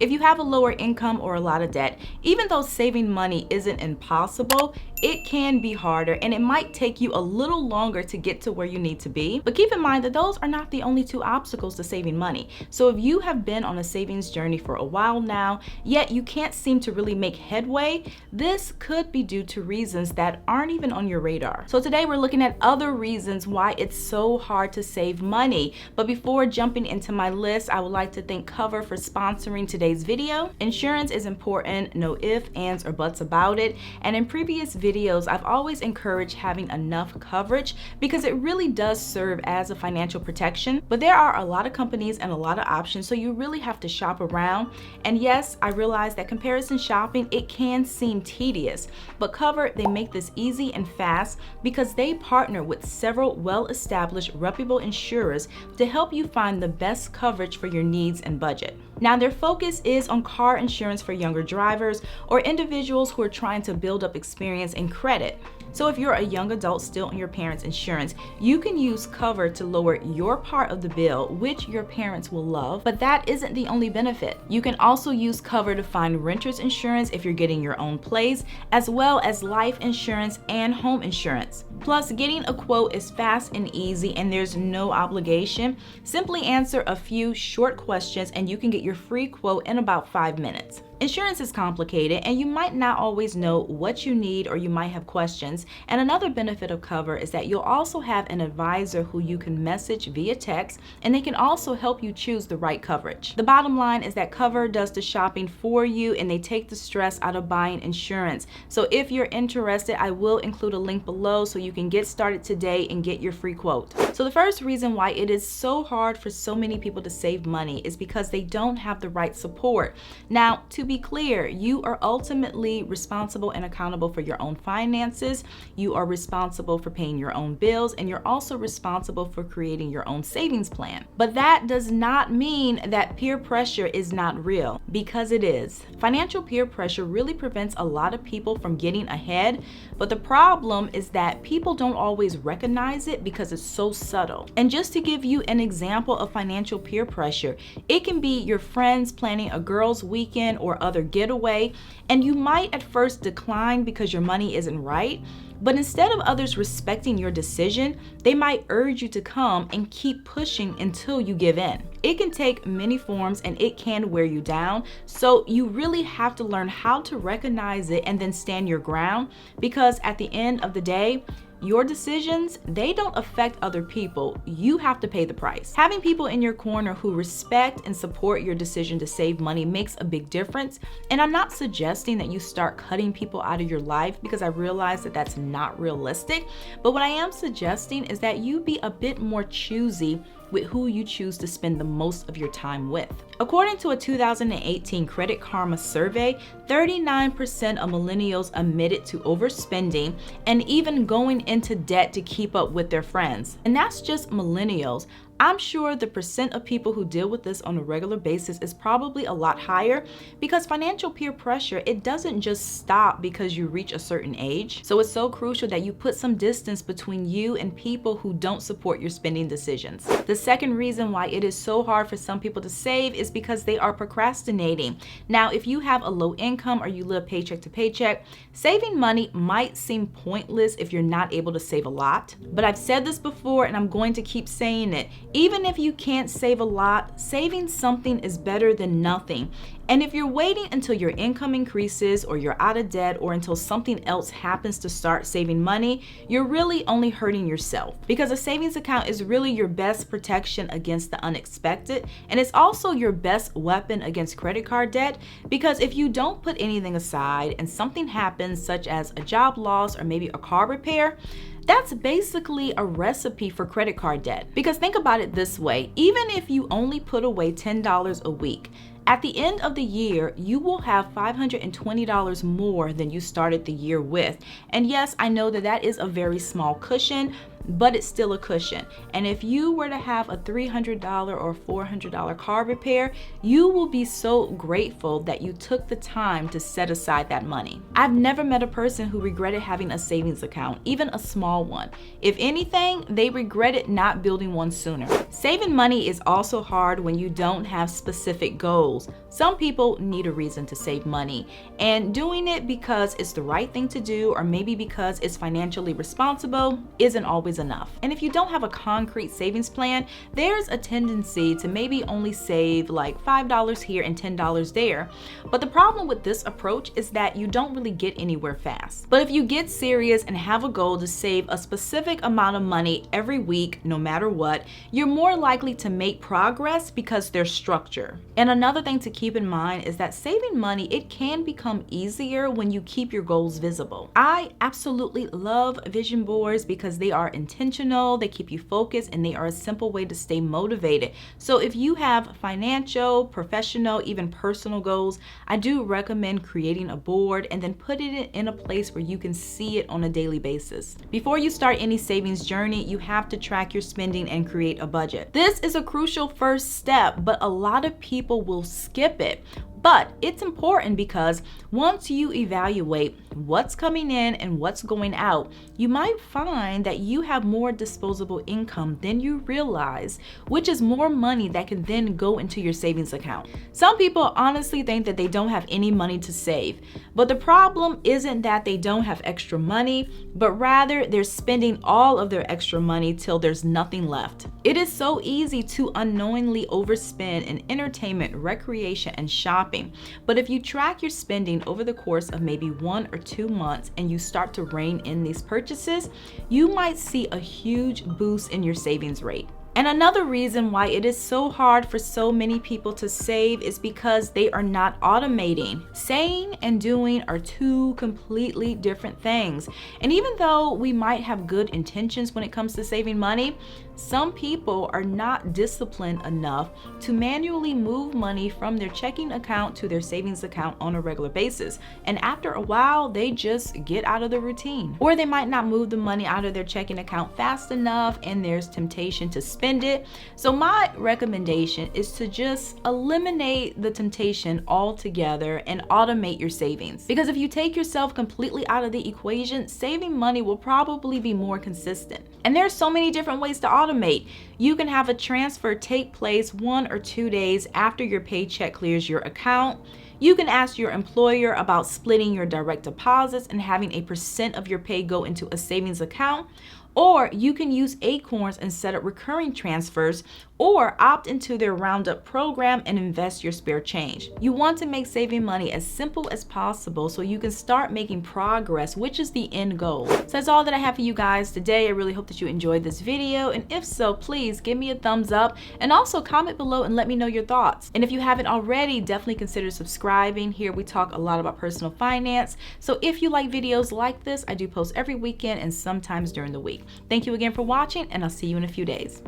If you have a lower income or a lot of debt, even though saving money isn't impossible, it can be harder and it might take you a little longer to get to where you need to be. But keep in mind that those are not the only two obstacles to saving money. So if you have been on a savings journey for a while now, yet you can't seem to really make headway, this could be due to reasons that aren't even on your radar. So today we're looking at other reasons why it's so hard to save money. But before jumping into my list, I would like to thank Cover for sponsoring today's video. Insurance is important, no ifs, ands, or buts about it. And in previous videos, I've always encouraged having enough coverage because it really does serve as a financial protection. But there are a lot of companies and a lot of options, so you really have to shop around. And yes, I realize that comparison shopping, it can seem tedious, but Cover, they make this easy and fast because they partner with several well-established, reputable insurers to help you find the best coverage for your needs and budget. Now, their focus is on car insurance for younger drivers or individuals who are trying to build up experience and credit. So if you're a young adult still on your parents' insurance, you can use Cover to lower your part of the bill, which your parents will love, but that isn't the only benefit. You can also use Cover to find renter's insurance if you're getting your own place, as well as life insurance and home insurance. Plus, getting a quote is fast and easy and there's no obligation. Simply answer a few short questions and you can get your free quote in about 5 minutes. Insurance is complicated and you might not always know what you need or you might have questions. And another benefit of Cover is that you'll also have an advisor who you can message via text and they can also help you choose the right coverage. The bottom line is that Cover does the shopping for you and they take the stress out of buying insurance. So if you're interested, I will include a link below so you can get started today and get your free quote. So the first reason why it is so hard for so many people to save money is because they don't have the right support. Now, to be clear, you are ultimately responsible and accountable for your own finances. You are responsible for paying your own bills, and you're also responsible for creating your own savings plan. But that does not mean that peer pressure is not real, because it is. Financial peer pressure really prevents a lot of people from getting ahead, but the problem is that people don't always recognize it because it's so subtle. And just to give you an example of financial peer pressure, it can be your friends planning a girls' weekend or other getaway, and you might at first decline because your money isn't right. But instead of others respecting your decision, they might urge you to come and keep pushing until you give in. It can take many forms and it can wear you down. So you really have to learn how to recognize it and then stand your ground, because at the end of the day, your decisions, they don't affect other people. You have to pay the price. Having people in your corner who respect and support your decision to save money makes a big difference. And I'm not suggesting that you start cutting people out of your life, because I realize that that's not realistic. But what I am suggesting is that you be a bit more choosy with who you choose to spend the most of your time with. According to a 2018 Credit Karma survey, 39% of millennials admitted to overspending and even going into debt to keep up with their friends. And that's just millennials. I'm sure the percent of people who deal with this on a regular basis is probably a lot higher, because financial peer pressure, it doesn't just stop because you reach a certain age. So it's so crucial that you put some distance between you and people who don't support your spending decisions. The second reason why it is so hard for some people to save is because they are procrastinating. Now, if you have a low income or you live paycheck to paycheck, saving money might seem pointless if you're not able to save a lot. But I've said this before and I'm going to keep saying it. Even if you can't save a lot, saving something is better than nothing. And if you're waiting until your income increases or you're out of debt or until something else happens to start saving money, you're really only hurting yourself, because a savings account is really your best protection against the unexpected. And it's also your best weapon against credit card debt, because if you don't put anything aside and something happens, such as a job loss or maybe a car repair, that's basically a recipe for credit card debt. Because think about it this way, even if you only put away $10 a week, at the end of the year, you will have $520 more than you started the year with. And yes, I know that that is a very small cushion, but it's still a cushion. And if you were to have a $300 or $400 car repair, you will be so grateful that you took the time to set aside that money. I've never met a person who regretted having a savings account, even a small one. If anything, they regretted not building one sooner. Saving money is also hard when you don't have specific goals. Some people need a reason to save money, and doing it because it's the right thing to do, or maybe because it's financially responsible, isn't always enough. And if you don't have a concrete savings plan, there's a tendency to maybe only save like $5 here and $10 there. But the problem with this approach is that you don't really get anywhere fast. But if you get serious and have a goal to save a specific amount of money every week, no matter what, you're more likely to make progress because there's structure. And another thing to keep in mind is that saving money, it can become easier when you keep your goals visible. I absolutely love vision boards because they are intentional, they keep you focused, and they are a simple way to stay motivated. So if you have financial, professional, even personal goals, I do recommend creating a board and then putting it in a place where you can see it on a daily basis. Before you start any savings journey, you have to track your spending and create a budget. This is a crucial first step, but a lot of people will skip it. But it's important because once you evaluate what's coming in and what's going out, you might find that you have more disposable income than you realize, which is more money that can then go into your savings account. Some people honestly think that they don't have any money to save, but the problem isn't that they don't have extra money, but rather they're spending all of their extra money till there's nothing left. It is so easy to unknowingly overspend in entertainment, recreation, and shopping. But if you track your spending over the course of maybe 1 or 2 months and you start to rein in these purchases, you might see a huge boost in your savings rate. And another reason why it is so hard for so many people to save is because they are not automating. Saying and doing are two completely different things. And even though we might have good intentions when it comes to saving money, some people are not disciplined enough to manually move money from their checking account to their savings account on a regular basis. And after a while, they just get out of the routine. Or they might not move the money out of their checking account fast enough, and there's temptation to spend it. So my recommendation is to just eliminate the temptation altogether and automate your savings. Because if you take yourself completely out of the equation, saving money will probably be more consistent. And there's so many different ways to automate. You can have a transfer take place 1 or 2 days after your paycheck clears your account. You can ask your employer about splitting your direct deposits and having a % of your pay go into a savings account. Or you can use Acorns and set up recurring transfers, or opt into their Roundup program and invest your spare change. You want to make saving money as simple as possible so you can start making progress, which is the end goal. So that's all that I have for you guys today. I really hope that you enjoyed this video, and if so, please give me a thumbs up and also comment below and let me know your thoughts. And if you haven't already, definitely consider subscribing. Here we talk a lot about personal finance. So if you like videos like this, I do post every weekend and sometimes during the week. Thank you again for watching, and I'll see you in a few days.